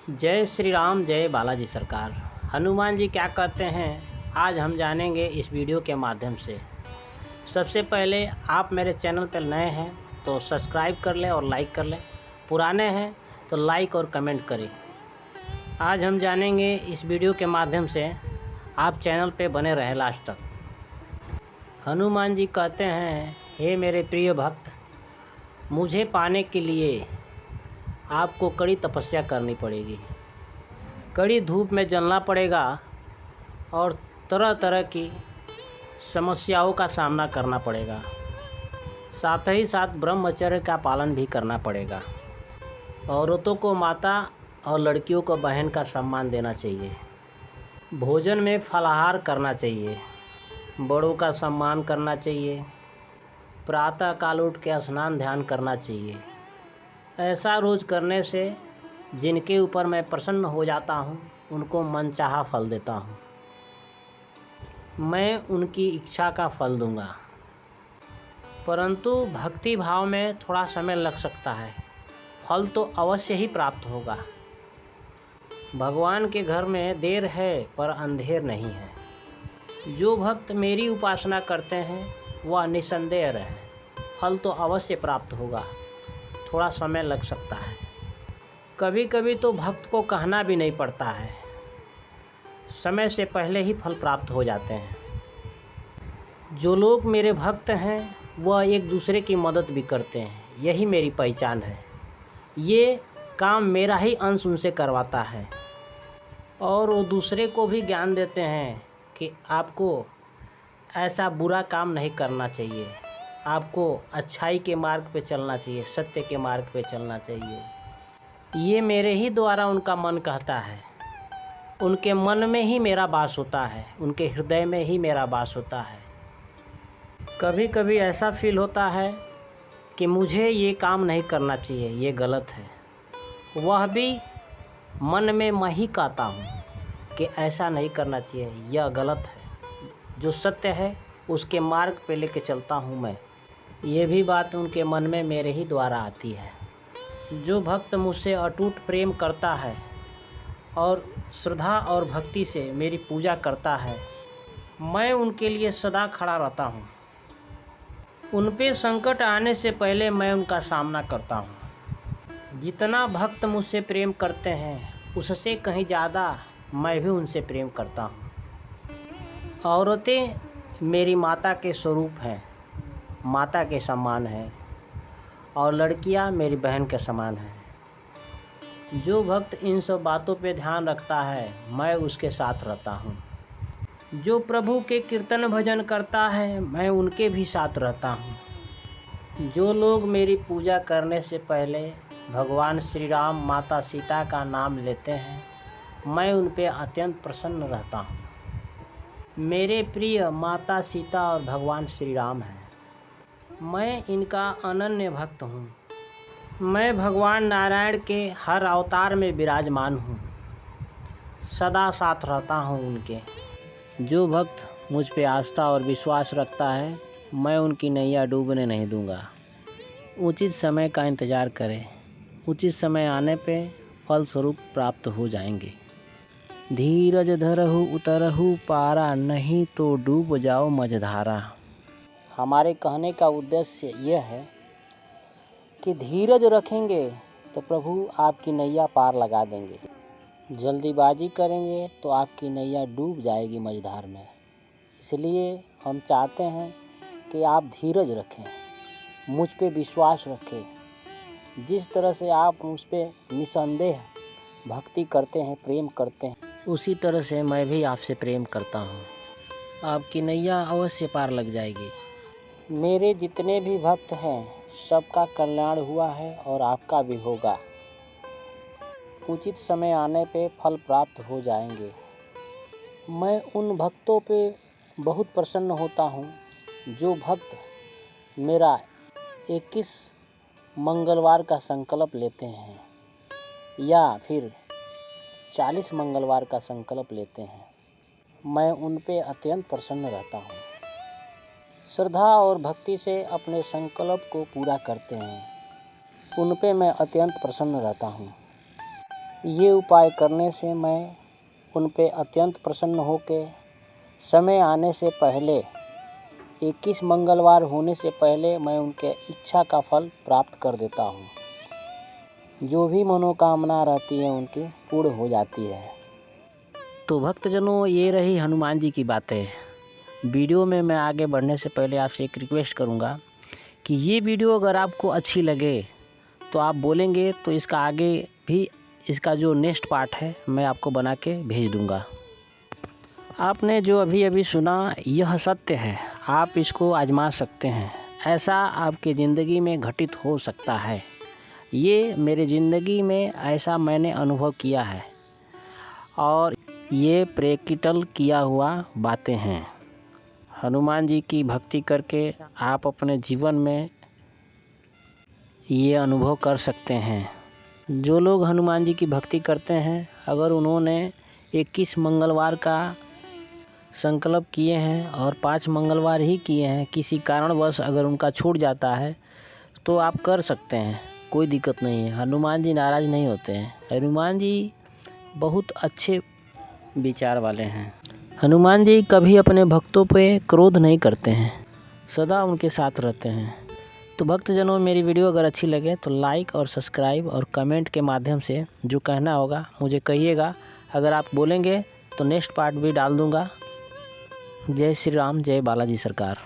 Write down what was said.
जय श्री राम, जय बालाजी सरकार। हनुमान जी क्या कहते हैं, आज हम जानेंगे इस वीडियो के माध्यम से। सबसे पहले आप मेरे चैनल पर नए हैं तो सब्सक्राइब कर लें और लाइक कर लें, पुराने हैं तो लाइक और कमेंट करें। आज हम जानेंगे इस वीडियो के माध्यम से, आप चैनल पे बने रहें लास्ट तक। हनुमान जी कहते हैं, हे मेरे प्रिय भक्त, मुझे पाने के लिए आपको कड़ी तपस्या करनी पड़ेगी, कड़ी धूप में जलना पड़ेगा और तरह तरह की समस्याओं का सामना करना पड़ेगा। साथ ही साथ ब्रह्मचर्य का पालन भी करना पड़ेगा। औरतों को माता और लड़कियों को बहन का सम्मान देना चाहिए। भोजन में फलाहार करना चाहिए, बड़ों का सम्मान करना चाहिए। प्रातः काल उठ के स्नान ध्यान करना चाहिए। ऐसा रोज़ करने से जिनके ऊपर मैं प्रसन्न हो जाता हूँ, उनको मनचाहा फल देता हूँ। मैं उनकी इच्छा का फल दूंगा, परंतु भक्ति भाव में थोड़ा समय लग सकता है। फल तो अवश्य ही प्राप्त होगा। भगवान के घर में देर है पर अंधेर नहीं है। जो भक्त मेरी उपासना करते हैं वह निसंदेह रहे, फल तो अवश्य प्राप्त होगा। थोड़ा समय लग सकता है। कभी कभी तो भक्त को कहना भी नहीं पड़ता है, समय से पहले ही फल प्राप्त हो जाते हैं। जो लोग मेरे भक्त हैं वह एक दूसरे की मदद भी करते हैं, यही मेरी पहचान है। ये काम मेरा ही अंश उनसे करवाता है और वो दूसरे को भी ज्ञान देते हैं कि आपको ऐसा बुरा काम नहीं करना चाहिए, आपको अच्छाई के मार्ग पे चलना चाहिए, सत्य के मार्ग पे चलना चाहिए। ये मेरे ही द्वारा उनका मन कहता है। उनके मन में ही मेरा वास होता है, उनके हृदय में ही मेरा वास होता है। कभी कभी ऐसा फील होता है कि मुझे ये काम नहीं करना चाहिए, ये गलत है। वह भी मन में मैं ही कहता हूँ कि ऐसा नहीं करना चाहिए, यह गलत है। जो सत्य है उसके मार्ग पे लेके चलता हूँ मैं। ये भी बात उनके मन में मेरे ही द्वारा आती है। जो भक्त मुझसे अटूट प्रेम करता है और श्रद्धा और भक्ति से मेरी पूजा करता है, मैं उनके लिए सदा खड़ा रहता हूँ। उन पे संकट आने से पहले मैं उनका सामना करता हूँ। जितना भक्त मुझसे प्रेम करते हैं उससे कहीं ज़्यादा मैं भी उनसे प्रेम करता हूँ। औरतें मेरी माता के स्वरूप हैं, माता के समान है, और लड़कियां मेरी बहन के समान हैं। जो भक्त इन सब बातों पे ध्यान रखता है, मैं उसके साथ रहता हूँ। जो प्रभु के कीर्तन भजन करता है, मैं उनके भी साथ रहता हूँ। जो लोग मेरी पूजा करने से पहले भगवान श्री राम, माता सीता का नाम लेते हैं, मैं उन पे अत्यंत प्रसन्न रहता हूँ। मेरे प्रिय माता सीता और भगवान श्री राम हैं। मैं इनका अनन्य भक्त हूँ। मैं भगवान नारायण के हर अवतार में विराजमान हूँ, सदा साथ रहता हूँ उनके। जो भक्त मुझ पे आस्था और विश्वास रखता है, मैं उनकी नैया डूबने नहीं दूंगा। उचित समय का इंतज़ार करें, उचित समय आने पे फल स्वरूप प्राप्त हो जाएंगे। धीरज धरहु उतरहु पारा, नहीं तो डूब जाओ मझधारा। हमारे कहने का उद्देश्य यह है कि धीरज रखेंगे तो प्रभु आपकी नैया पार लगा देंगे। जल्दीबाजी करेंगे तो आपकी नैया डूब जाएगी मझधार में। इसलिए हम चाहते हैं कि आप धीरज रखें, मुझ पे विश्वास रखें। जिस तरह से आप मुझ पे निसंदेह भक्ति करते हैं, प्रेम करते हैं, उसी तरह से मैं भी आपसे प्रेम करता हूँ। आपकी नैया अवश्य पार लग जाएगी। मेरे जितने भी भक्त हैं सबका कल्याण हुआ है और आपका भी होगा। उचित समय आने पे फल प्राप्त हो जाएंगे। मैं उन भक्तों पे बहुत प्रसन्न होता हूँ जो भक्त मेरा 21 मंगलवार का संकल्प लेते हैं या फिर 40 मंगलवार का संकल्प लेते हैं। मैं उन पे अत्यंत प्रसन्न रहता हूँ। श्रद्धा और भक्ति से अपने संकल्प को पूरा करते हैं, उन पे मैं अत्यंत प्रसन्न रहता हूँ। ये उपाय करने से मैं उन पे अत्यंत प्रसन्न होकर समय आने से पहले 21 मंगलवार होने से पहले मैं उनके इच्छा का फल प्राप्त कर देता हूँ। जो भी मनोकामना रहती है उनकी पूर्ण हो जाती है। तो भक्तजनों, ये रही हनुमान जी की बातें। वीडियो में मैं आगे बढ़ने से पहले आपसे एक रिक्वेस्ट करूँगा कि ये वीडियो अगर आपको अच्छी लगे तो आप बोलेंगे तो इसका आगे भी इसका जो नेक्स्ट पार्ट है मैं आपको बना के भेज दूँगा। आपने जो अभी अभी सुना यह सत्य है, आप इसको आजमा सकते हैं। ऐसा आपके ज़िंदगी में घटित हो सकता है। ये मेरे ज़िंदगी में ऐसा मैंने अनुभव किया है और ये प्रैक्टिकल किया हुआ बातें हैं। हनुमान जी की भक्ति करके आप अपने जीवन में ये अनुभव कर सकते हैं। जो लोग हनुमान जी की भक्ति करते हैं, अगर उन्होंने 21 मंगलवार का संकल्प किए हैं और 5 मंगलवार ही किए हैं, किसी कारणवश अगर उनका छूट जाता है तो आप कर सकते हैं, कोई दिक्कत नहीं है। हनुमान जी नाराज़ नहीं होते हैं। हनुमान जी बहुत अच्छे विचार वाले हैं। हनुमान जी कभी अपने भक्तों पे क्रोध नहीं करते हैं, सदा उनके साथ रहते हैं। तो भक्तजनों, मेरी वीडियो अगर अच्छी लगे तो लाइक और सब्सक्राइब और कमेंट के माध्यम से जो कहना होगा मुझे कहिएगा। अगर आप बोलेंगे तो नेक्स्ट पार्ट भी डाल दूँगा। जय श्री राम, जय बालाजी सरकार।